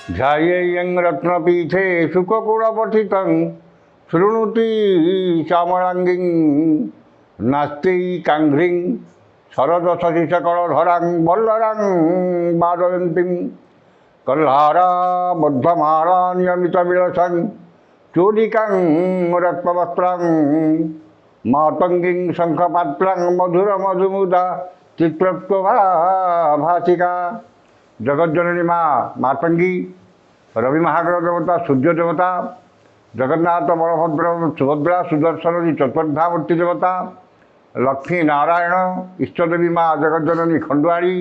ध्यायेयं रत्नपीठे सुखकुलपठितं शृणुति श्यामलाङ्गीं नास्ति काङ्घ्रीं शरदशशिशकलधरां वल्लरां वादयन्तीं कल्हाराबद्धमाला नियमितविलसं चूडिकां रक्तवस्त्रां मातङ्गीं शङ्खपात्रां मधुरमधुमुदा चित्रत्वभासिका। जगज्जननी माँ मातंगी, रवि महाग्रह देवता, सूर्य देवता, जगन्नाथ बलभद्र सुभद्रा सुदर्शन चतुर्धामूर्ति देवता, लक्ष्मी नारायण इष्टदेवी माँ जगज्जननी खंडुआड़ी,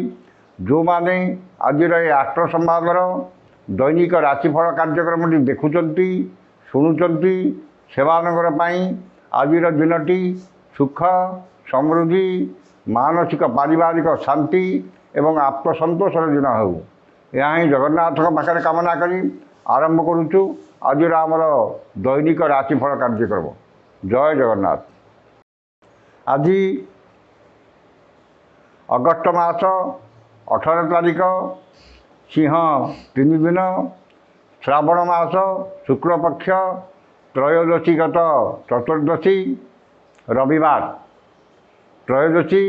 जो मैंने आज आष्ट संवादर दैनिक राशिफल कार्यक्रम देखुंट शुणुंट से आज दिनटी सुख समृद्धि मानसिक पारिवारिक शांति एवं आत्मसंतोषर दिन हो यह ही जगन्नाथ पाखे कामना करी आरंभ करुचु आज आमर दैनिक राशिफल कार्यक्रम। जय जगन्नाथ। आज अगस्ट मास 18 तारिख सिंह 3 दिन श्रावण मास शुक्लपक्ष त्रयोदशी गत चतुर्दशी रविवार त्रयोदशी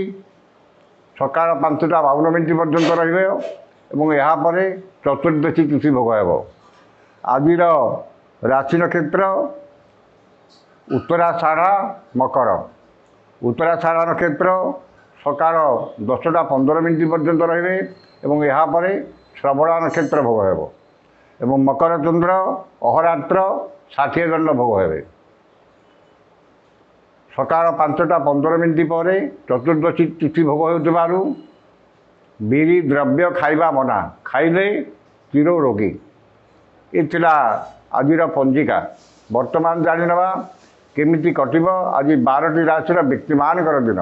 सकाल 5:52 पर्यंत रही चतुर्दशी तिथि भोग हो। आज राशि नक्षत्र उत्तराषाढ़ा मकर। उत्तराषाढ़ा नक्षत्र सकाल 10:15 पर्यंत रही श्रवणा नक्षत्र भोग हो एवं मकर चंद्र अहरात्र 60 दंड भोग हे। सकाल 5:15 पर चतुर्दशी तिथि भोग हो बिरी द्रव्य खाइबा मना खाइले चिर रोगी। ये आज पंजिका वर्तमान जाणीना केमिति कटिब। आज 12टी राशि व्यक्ति मानकर दिन।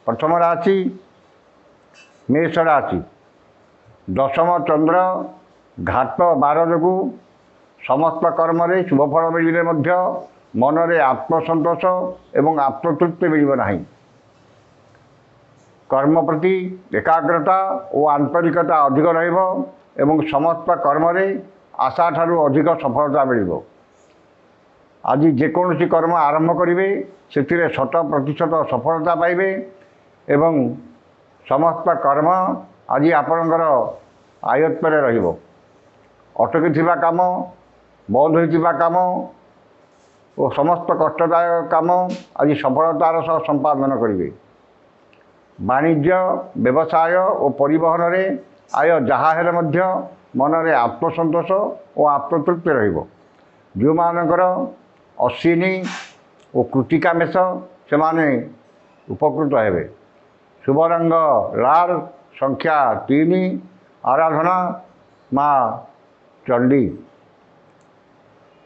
प्रथम राशि मेष राशि। दशम चंद्र घात 12 जो समस्त कर्म शुभफल मिले मनरे आत्मसंतोष एवं आत्मतृप्ति मिलना। कर्म प्रति एकाग्रता और आंतरिकता अधिक एवं समस्त कर्म आशा ठारू अधिक सफलता मिल। आज जेकोसी कर्म आरंभ करेंगे से 100% सफलता पाइबे एवं समस्त कर्म आज आपणकर आयत्तर रहिबो। अटकी थिबा काम बंद होइथिबा काम और समस्त कष्टदायक काम आज सफलतार सह संपादन करेंगे। वाणिज्य व्यवसाय और परिवहन रे आय जहाँ हेले मध्य मनरे आत्मसंतोष और आत्मतृप्ति रहिबो। जो मानकर अश्विनी और कृतिका मेष से माने उपकृत हेबे। शुभ रंग लाल, संख्या 3, आराधना माँ चंडी।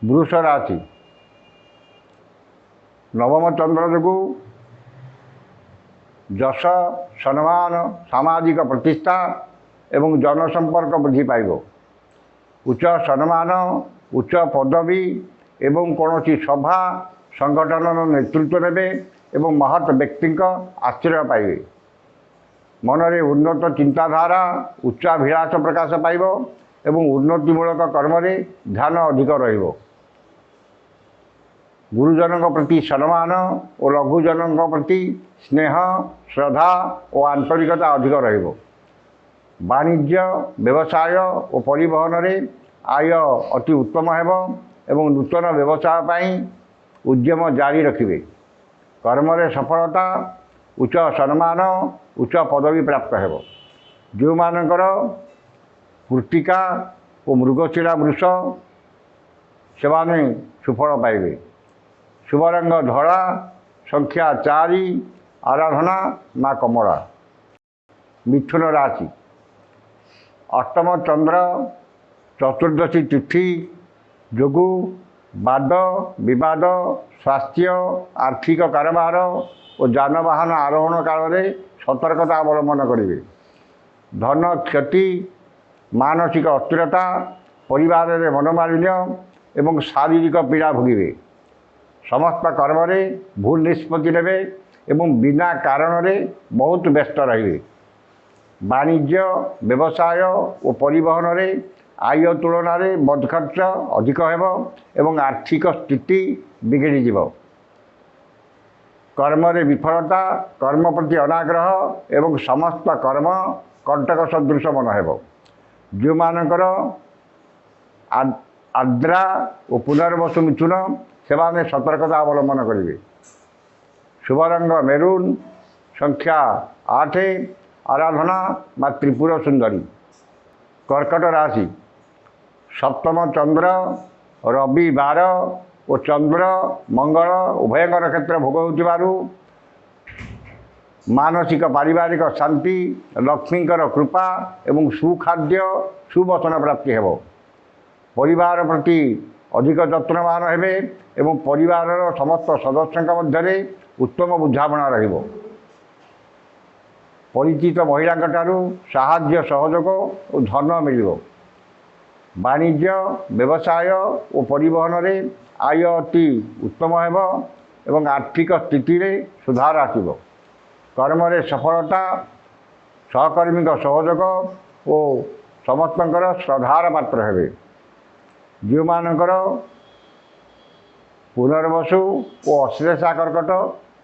वृष राशि। नवम चंद्र जो जश सम्मान सामाजिक प्रतिष्ठा एवं जनसंपर्क वृद्धि पाइब। उच्च सम्मान उच्च पदवी एवं कौन सभा संगठन नेतृत्व नेबे एवं महत् व्यक्ति आश्चर्य पाइबे। मनरे उन्नत चिंताधारा उच्चाभिलाष प्रकाश पाइब एवं उन्नतिमूलक कर्म ध्यान अधिक रहिबो। गुरुजनों प्रति सम्मान और लघुजनों प्रति स्नेह श्रद्धा और आंतरिकता अधिक रहिबो। वाणिज्य व्यवसाय और परिवहन रे आय अति उत्तम हेबो एवं नूतन व्यवसाय पाई उद्यम जारी रखिबे। कर्म रे सफलता उच्च सम्मान उच्च पदवी प्राप्त हेबो। जो मानकर कृतिका और मृगशिरा वृष से माने सुफल पाइबे। शुभ रंग धड़ा, संख्या 4, आराधना माँ कमला। मिथुन राशि। अष्टम चंद्र चतुर्दशी तिथि जोगु वाद विवाद स्वास्थ्य आर्थिक कारोबार और जानवाहन आरोहण काल में सतर्कता अवलंबन करेंगे। धन क्षति मानसिक अस्थिरता परिवार में मनोमालिन्य एवं शारीरिक पीड़ा भोगे। समस्त कर्म भूल निष्पत्ति नेबे एवं बिना कारण बहुत व्यस्त रहिबे। वाणिज्य व्यवसाय और परिवहन आय तुलन में बद खर्च अधिक एवं आर्थिक स्थिति बिगड़ीज। कर्म विफलता, कर्म प्रति अनाग्रह एवं समस्त कर्म कंटक सदृश मन हो। जो मानकर आद्रा और पुनर्वसु मिथुन से सतर्कता अवलंबन करेंगे। शुभ रंग मेरून, संख्या 8, आराधना माँ त्रिपुर सुंदरी। कर्कट राशि, सप्तम चंद्र रवि 12 और चंद्र मंगल उभय नक्षत्र भोग हो मानसिक पारिवारिक शांति, लक्ष्मीकर कृपा एवं सुखाद्य सुवचन प्राप्ति हेब। परिवार प्रति अधिक यत्नवान हेबे एवं परिवार समस्त सदस्यों मध्य उत्तम बुझामणा रहिबो। परिचित महिला साहाय्य सहयोग और धन मिलिबो। वाणिज्य व्यवसाय और परिवहन रे आय अति उत्तम हेब एवं आर्थिक स्थिति रे सुधार आसिबो। कर्म रे सफलता, सहकर्मी सहयोग और समस्तंकर श्रद्धार पात्र हेबे। जो मानकर पुनर्वसु और अश्लेषा कर्कट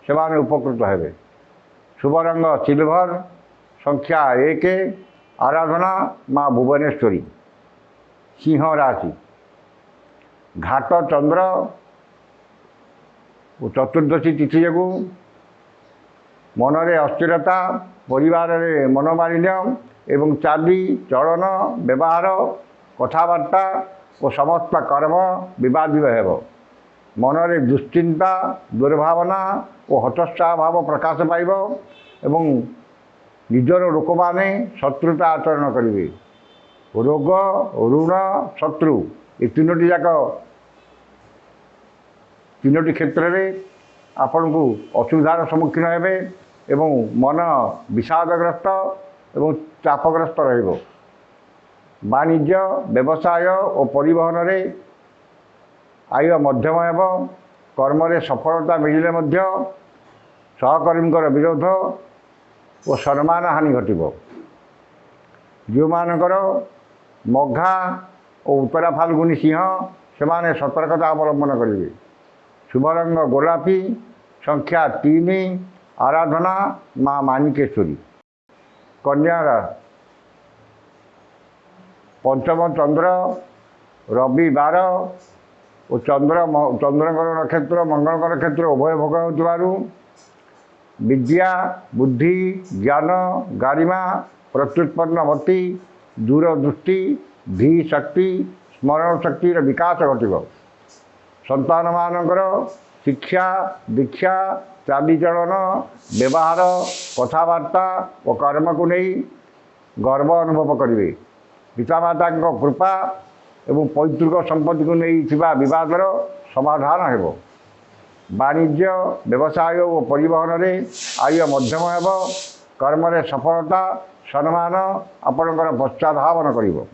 से उपकृत हेबे। शुभ रंग सिल्वर, संख्या 1, आराधना माँ भुवनेश्वरी। सिंह राशि, घाट चंद्र और चतुर्दशी तिथि जो मनरे अस्थिरता, परिवार रे मनोमालिन्य एवं चाली चलन व्यवहार कथबार्ता और समस्त कर्म विवादित हेब। मनरे दुश्चिंता, दुर्भावना और हतोत्साह भाव प्रकाश पाइब एवं निजर लोक माने शत्रुता आचरण करेंगे। रोग, ऋण, शत्रु ये तीनोटी जाक तीनोटी क्षेत्र में आपण को असुविधार सम्मुखीन हेबे एवं मन विषादग्रस्त एवं चापग्रस्त रहिबो। वाणिज्य व्यवसाय और परिवहन रे आय मध्यम हेब। कर्म रे सफलता मिलिले मध्य सहकर्मीकर विरोध और सम्मान हानि घटिबो। जो मानकर मघा और उत्तरा फाल्गुनी सिंह से सतर्कता अवलंबन करेंगे। शुभ रंग गोलापी, संख्या 3, आराधना माँ माणिकेश्वरी। कन्या पंचम चंद्र रवि 12 और चंद्रकर नक्षत्र मंगलकर नक्षत्र उभय भोग हो विद्या, बुद्धि, ज्ञान, गारिमा, प्रत्युत्पन्न मति, दूरदृष्टि, धी शक्ति, स्मरण शक्तिर विकास घटिब। संतान मानकर शिक्षा, दीक्षा, चालीचलन, व्यवहार, कथबार्ता और कर्म को नहीं गर्व अनुभव करेंगे। पितामाता कृपा एवं पैतृक संपत्ति को नहीं बदर समाधान हेब। वाणिज्य व्यवसाय और परिवहन रे आय मध्यम हेब। कर्म रे सफलता, सम्मान आपणकर पश्चाधावन करिब।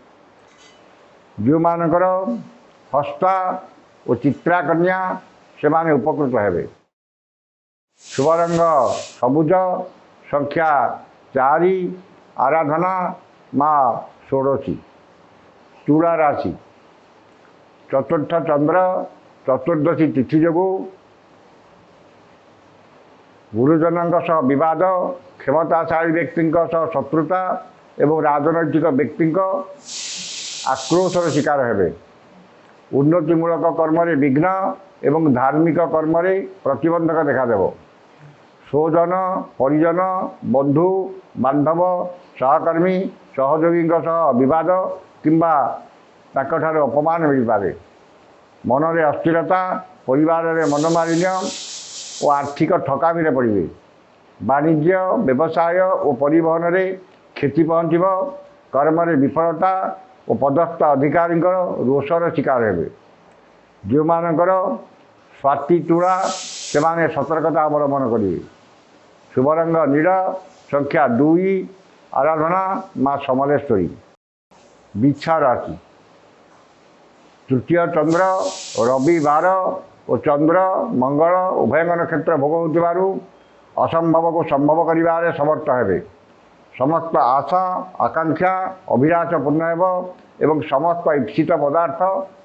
जो मानकर हस्ता और चित्रा कन्या से माने उपकृत हेबे। शुभ रंग सबुज, संख्या 4, आराधना माँ षोड़शी। तुला राशि, चतुर्थ चंद्र चतुर्दशी तिथि जो गुरुजन विवाद, क्षमताशाली व्यक्ति शत्रुता एवं राजनैतिक व्यक्ति आक्रोशर शिकार हेबे। उन्नतिमूलक कर्म विघ्न एवं धार्मिक कर्म प्रतिबंधक देखादेव। स्वजन, परिजन, बंधु बांधव, सहकर्मी सहयोगी विवाद किंबा अपमान मिल पारे। मनरे अस्थिरता, परिवार रे मनोमालिन्य और आर्थिक ठकामी पड़े। वाणिज्य व्यवसाय और परिवहन रे क्षति पहुँचब। कर्म रे विफलता और पदस्थ अधिकारी रोषर शिकार हेबे। जो मानकर स्वाति तुला से सतर्कता अवलंबन करेंगे। शुभ रंग नील, संख्या 2, आराधना माँ समलेश्वरी। बिच्छा राशि, तृतीय चंद्र रवि 12 और चंद्र मंगल उभय नक्षत्र भोग हो असंभव को संभव करिबारे समर्थ हेबे। समस्त आशा आकांक्षा अभिलाष पूर्ण हेब ଏବଂ ସମସ୍ତ ଇପ୍ସିତ ପଦାର୍ଥ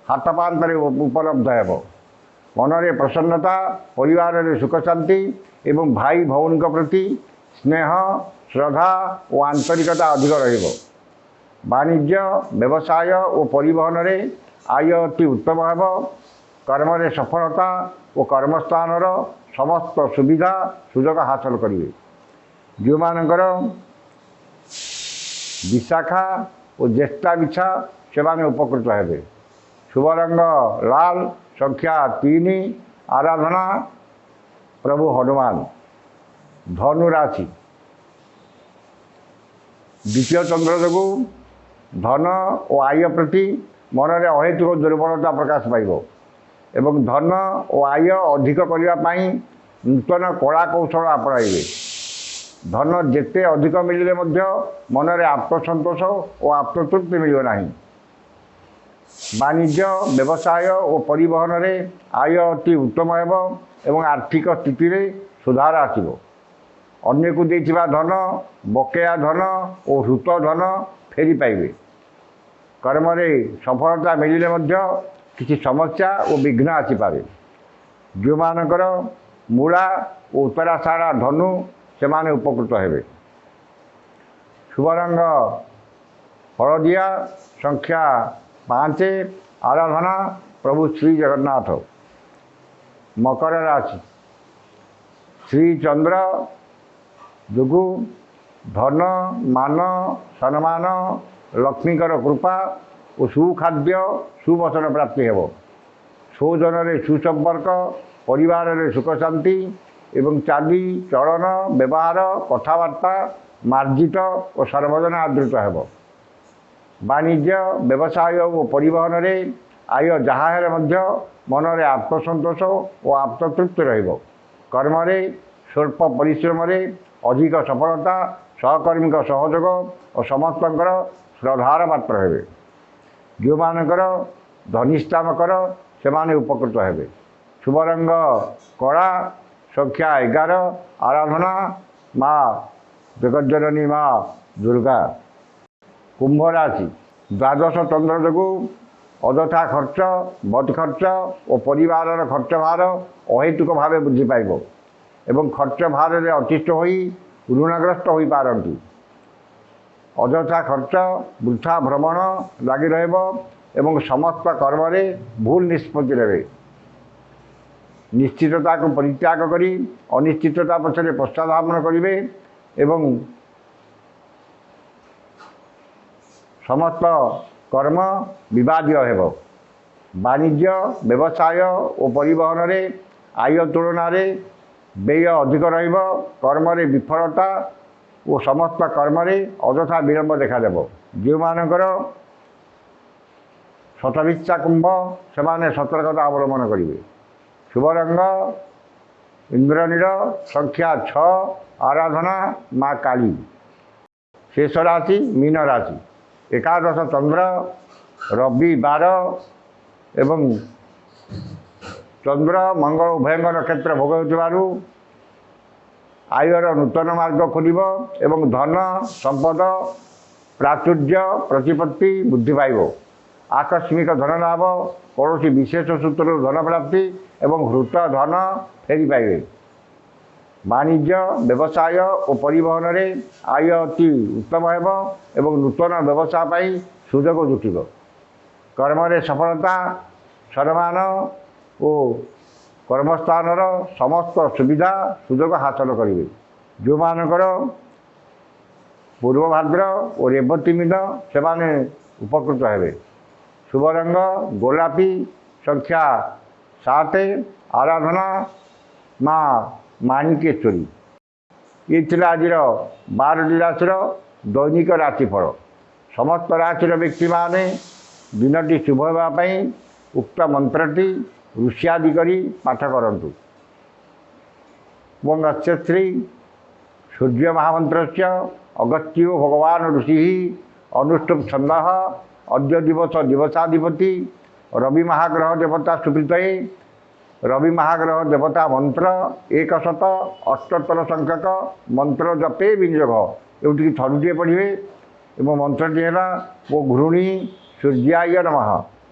ହାତ ପାନ୍ତରେ ଉପଲବ୍ଧ ହେବ। ମନରେ ପ୍ରସନ୍ନତା, ପରିବାରରେ ସୁଖ ଶାନ୍ତି ଏବଂ ଭାଇ ଭଉଣୀଙ୍କ ପ୍ରତି ସ୍ନେହ, ଶ୍ରଦ୍ଧା ଓ ଆନ୍ତରିକତା ଅଧିକ ରହିବ। ବାଣିଜ୍ୟ, ବ୍ୟବସାୟ ଓ ପରିବହନରେ ଆୟ ଅତି ଉତ୍ତମ ହେବ। କର୍ମରେ ସଫଳତା ଓ କର୍ମସ୍ଥାନର ସମସ୍ତ ସୁବିଧା ସୁଯୋଗ ହାସଲ କରିବେ। ଯେଉଁମାନଙ୍କର ବିଶାଖା ଓ ଜ୍ୟେଷ୍ଠା ବିଛା ସେମାନେ ଉପକୃତ ହେବେ। ଶୁଭ ରଙ୍ଗ ଲାଲ, ସଂଖ୍ୟା 3, ଆରାଧନା ପ୍ରଭୁ ହନୁମାନ। ଧନୁ ରାଶି, ଦ୍ୱିତୀୟ ଚନ୍ଦ୍ର ଯୋଗୁଁ ଧନ ଓ ଆୟ ପ୍ରତି ମନରେ ଅହେତୁକ ଦୁର୍ବଳତା ପ୍ରକାଶ ପାଇବ ଏବଂ ଧନ ଓ ଆୟ ଅଧିକ କରିବା ପାଇଁ ନୂତନ କଳା କୌଶଳ ଆପଣାଇବେ। ଧନ ଯେତେ ଅଧିକ ମିଳିଲେ ମଧ୍ୟ ମନରେ ଆତ୍ମସନ୍ତୋଷ ଓ ଆତ୍ମତୃପ୍ତି ମିଳିବ ନାହିଁ। ବାଣିଜ୍ୟ, ବ୍ୟବସାୟ ଓ ପରିବହନରେ ଆୟ ଅତି ଉତ୍ତମ ହେବ ଏବଂ ଆର୍ଥିକ ସ୍ଥିତିରେ ସୁଧାର ଆସିବ। ଅନ୍ୟକୁ ଦେଇଥିବା ଧନ, ବକେୟା ଧନ ଓ ହୃତ ଧନ ଫେରି ପାଇବେ। କର୍ମରେ ସଫଳତା ମିଳିଲେ ମଧ୍ୟ କିଛି ସମସ୍ୟା ଓ ବିଘ୍ନ ଆସିପାରେ। ଯେଉଁମାନଙ୍କର ମୂଳା ଓ ଉତ୍ତରାଷାଢ଼ ଧନୁ ସେମାନେ ଉପକୃତ ହେବେ। ଶୁଭ ରଙ୍ଗ ହଳଦିଆ, ସଂଖ୍ୟା 5, ଆରାଧନା ପ୍ରଭୁ ଶ୍ରୀ ଜଗନ୍ନାଥ। ମକର ରାଶି, ଶ୍ରୀ ଚନ୍ଦ୍ର ଯୋଗୁଁ ଧନ, ମାନ, ସମ୍ମାନ, ଲକ୍ଷ୍ମୀଙ୍କର କୃପା ଓ ସୁଖାଦ୍ୟ, ସୁବଚନ ପ୍ରାପ୍ତି ହେବ। ସ୍ୱଜନରେ ସୁସମ୍ପର୍କ, ପରିବାରରେ ସୁଖ ଶାନ୍ତି ଏବଂ ଚାଲି ଚଳନ, ବ୍ୟବହାର, କଥାବାର୍ତ୍ତା ମାର୍ଜିତ ଓ ସର୍ବଜନ ଆଦୃତ ହେବ। ବାଣିଜ୍ୟ, ବ୍ୟବସାୟ ଓ ପରିବହନରେ ଆୟ ଯାହା ହେଲେ ମଧ୍ୟ ମନରେ ଆତ୍ମସନ୍ତୋଷ ଓ ଆତ୍ମତୃପ୍ତି ରହିବ। କର୍ମରେ ସ୍ୱଳ୍ପ ପରିଶ୍ରମରେ ଅଧିକ ସଫଳତା, ସହକର୍ମୀଙ୍କ ସହଯୋଗ ଓ ସମସ୍ତଙ୍କର ଶ୍ରଦ୍ଧାର ପାତ୍ର ହେବେ। ଯେଉଁମାନଙ୍କର ଧନିଷ୍ଠା ମକର ସେମାନେ ଉପକୃତ ହେବେ। ଶୁଭ ରଙ୍ଗ କଳା, ସଂଖ୍ୟା 11, ଆରାଧନା ମା ଜଗଜ୍ଜନନୀ ମା ଦୁର୍ଗା। କୁମ୍ଭ ରାଶି, ଦ୍ୱାଦଶ ଚନ୍ଦ୍ର ଯୋଗୁଁ ଅଯଥା ଖର୍ଚ୍ଚ, ବଦ ଖର୍ଚ୍ଚ ଓ ପରିବାରର ଖର୍ଚ୍ଚ ଭାର ଅହେତୁକ ଭାବେ ବୃଦ୍ଧି ପାଇବ ଏବଂ ଖର୍ଚ୍ଚ ଭାରରେ ଅତିଷ୍ଠ ହୋଇ ଋଣଗ୍ରସ୍ତ ହୋଇପାରନ୍ତି। ଅଯଥା ଖର୍ଚ୍ଚ, ବୃଥା ଭ୍ରମଣ ଲାଗି ରହିବ ଏବଂ ସମସ୍ତ କର୍ମରେ ଭୁଲ ନିଷ୍ପତ୍ତି ନେବେ। ନିଶ୍ଚିତତାକୁ ପରିତ୍ୟାଗ କରି ଅନିଶ୍ଚିତତା ପଛରେ ପଶ୍ଚାଧାବନ କରିବେ ଏବଂ ସମସ୍ତ କର୍ମ ବିବାଦୀୟ ହେବ। ବାଣିଜ୍ୟ, ବ୍ୟବସାୟ ଓ ପରିବହନରେ ଆୟ ତୁଳନାରେ ବ୍ୟୟ ଅଧିକ ରହିବ। କର୍ମରେ ବିଫଳତା ଓ ସମସ୍ତ କର୍ମରେ ଅଯଥା ବିଳମ୍ବ ଦେଖାଦେବ। ଯେଉଁମାନଙ୍କର ଶତଭିକ୍ଷା କୁମ୍ଭ ସେମାନେ ସତର୍କତା ଅବଲମ୍ବନ କରିବେ। ଶୁଭ ରଙ୍ଗ ଇନ୍ଦ୍ରନୀଳ, ସଂଖ୍ୟା 6, ଆରାଧନା ମା କାଳୀ। ଶେଷ ରାଶି ମୀନ ରାଶି। ଏକାଦଶ ଚନ୍ଦ୍ର, ରବିବାର ଏବଂ ଚନ୍ଦ୍ର ମଙ୍ଗଳ ଉଭୟଙ୍କ ନକ୍ଷତ୍ର ଭୋଗ ହେଉଥିବାରୁ ଆୟର ନୂତନ ମାର୍ଗ ଖୋଲିବ ଏବଂ ଧନ, ସମ୍ପଦ, ପ୍ରାଚୁର୍ଯ୍ୟ, ପ୍ରତିପତ୍ତି ବୃଦ୍ଧି ପାଇବ। ଆକସ୍ମିକ ଧନ ଲାଭ, କୌଣସି ବିଶେଷ ସୂତ୍ରରୁ ଧନ ପ୍ରାପ୍ତି ଏବଂ ହୃତ ଧନ ଫେରି ପାଇବେ। ବାଣିଜ୍ୟ, ବ୍ୟବସାୟ ଓ ପରିବହନରେ ଆୟ ଅତି ଉତ୍ତମ ହେବ ଏବଂ ନୂତନ ବ୍ୟବସାୟ ପାଇଁ ସୁଯୋଗ ଜୁଟିବ। କର୍ମରେ ସଫଳତା, ସମ୍ମାନ ଓ କର୍ମସ୍ଥାନର ସମସ୍ତ ସୁବିଧା ସୁଯୋଗ ହାସଲ କରିବେ। ଯେଉଁମାନଙ୍କର ପୂର୍ବଭାଦ୍ର ଓ ରେବତୀ ମୀନ ସେମାନେ ଉପକୃତ ହେବେ। ଶୁଭ ରଙ୍ଗ ଗୋଲାପୀ, ସଂଖ୍ୟା 7, ଆରାଧନା ମା ମାଣିକେଶ୍ୱରୀ। ଏ ଥିଲା ଆଜିର 12ଟି ରାଶିର ଦୈନିକ ରାଶିଫଳ। ସମସ୍ତ ରାଶିର ବ୍ୟକ୍ତିମାନେ ଦିନଟି ଶୁଭ ହେବା ପାଇଁ ଉକ୍ତ ମନ୍ତ୍ରଟି ଋଷି ଆଦି କରି ପାଠ କରନ୍ତୁ। ଓଁ ଶ୍ରୀ ସୂର୍ଯ୍ୟ ମହାମନ୍ତ୍ରସ୍ୟ ଅଗସ୍ତ୍ୟ ଭଗବାନ ଋଷି ଅନୁଷ୍ଠୁପ ଛନ୍ଦଃ ଅଦ୍ୟ ଦିବସ ଦିବସାଧିପତି ରବି ମହାଗ୍ରହ ଦେବତା ସୁକୃତୟେ। ରବି ମହାଗ୍ରହ ଦେବତା ମନ୍ତ୍ର 178 ସଂଖ୍ୟକ ମନ୍ତ୍ର ଜପେ ବିନିଯୋଗ। ଏଉଠିକି ଥରୁଟିଏ ପଢ଼ିବେ ଏବଂ ମନ୍ତ୍ରଟି ହେଲା ଓ ଘୃଣୀ ସୂର୍ଯ୍ୟାୟ ନମଃ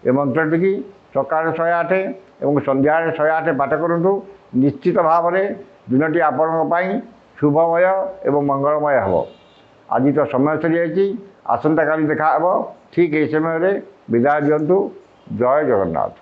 ଏ ମନ୍ତ୍ରଟିକି ସକାଳେ 108 ଏବଂ ସନ୍ଧ୍ୟାରେ 108 ପାଠ କରନ୍ତୁ। ନିଶ୍ଚିତ ଭାବରେ ଦିନଟି ଆପଣଙ୍କ ପାଇଁ ଶୁଭମୟ ଏବଂ ମଙ୍ଗଳମୟ ହେବ। ଆଜି ତ ସମୟ ସରିଯାଇଛି, ଆସନ୍ତାକାଲି ଦେଖା ହେବ ଠିକ୍ ଏହି ସମୟରେ। ବିଦାୟ ଦିଅନ୍ତୁ। ଜୟ ଜଗନ୍ନାଥ।